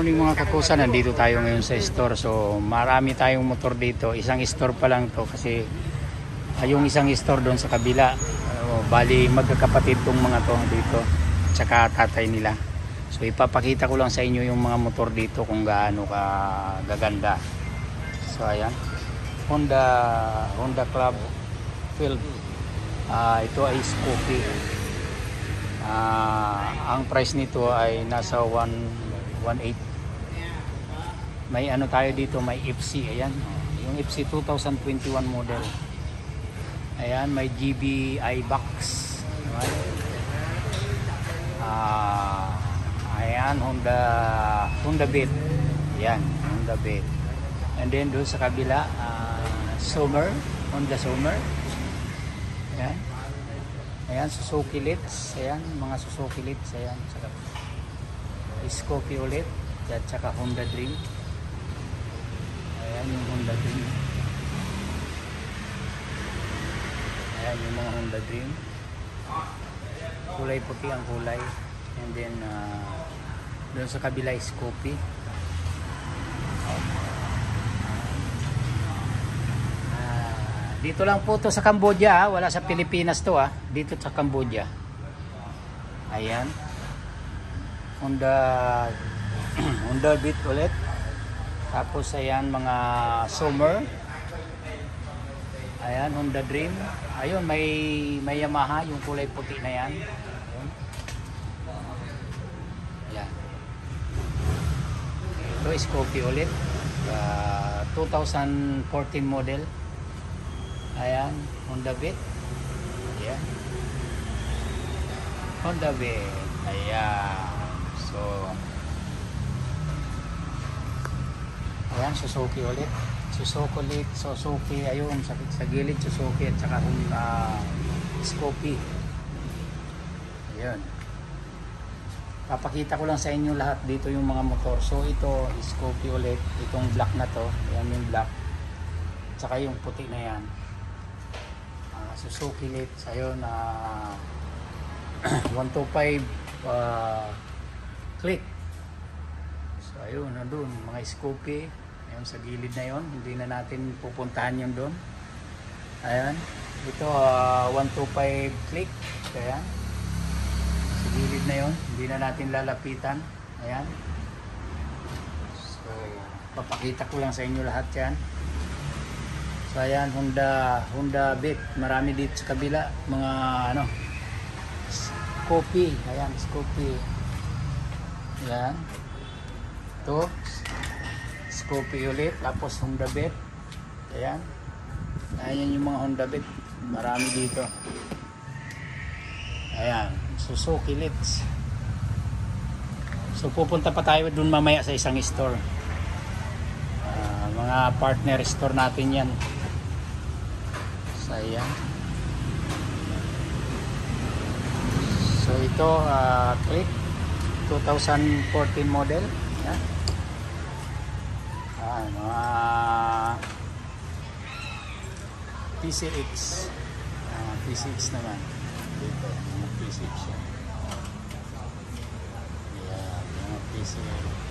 morning mga kakusa, nandito tayo ngayon sa store. So marami tayong motor dito. Isang store pa lang to kasi yung isang store doon sa kabila. Bali magkakapatid tong mga to dito. Tsaka tatay nila. So ipapakita ko lang sa inyo yung mga motor dito kung gaano ka gaganda. So ayan. Honda Club 12. Ito ay Scoopy. Ang price nito ay nasa 1.8. May ano tayo dito, may FC. Ayan, yung FC 2021 model. Ayan, may GBI box. Ayan, Honda Beat. Ayan, Honda Beat. And then doon sa kabila, Honda Summer. Ayan. Ayan, Suzuki Litz. Ayan, mga Suzuki Litz. Ayan, saka Scoopy ulit. At saka Honda Dream. Ayan, yung Honda Dream. Ayan, yung mga Honda Dream. Kulay puti ang kulay. And then, doon sa kabila, Scoopy. Dito lang po to sa Cambodia, wala sa Pilipinas to dito sa Cambodia. Ayan. Honda Beat ulit. Tapos ayan mga Summer. Ayan, Honda Dream. Ayun, may Yamaha yung kulay puti na yan. Ayun. Ayan. Ito is Scoopy ulit. 2014 model. Ayan, Honda Beat. Ayan. Honda Beat. Ayan. So, ayan, Suzuki ulit. Suzuki, ayun, sa gilid, Suzuki at saka Scoopy. Ayan. Papakita ko lang sa inyo lahat dito yung mga motor. So, ito, Scoopy ulit. Itong black na to. Ayan yung black. At saka yung puti na yan. Suzuki Litz, ayun, 125 click. So ayun, nandun mga Scoopy, ayun sa gilid na yon, hindi na natin pupuntahan yung doon. Ayan, ito 125 click. Ayan, sa gilid na yon, hindi na natin lalapitan. Ayan, so papakita ko lang sa inyo lahat yan. So ayan, Honda Beat. Marami dito sa kabila. Mga Scoopy. Ayan, Scoopy. Ayan. Ito. Scoopy ulit. Tapos Honda Beat. Ayan. Ayan yung mga Honda Beat. Marami dito. Ayan. Suzuki Litz. So pupunta pa tayo dun mamaya sa isang store. Mga partner store natin yan. So ayan. So ito click 2014 model. Ayan. Mga PCX. PCX naman. Dito, mga PCX yan. Ayan, mga PCX.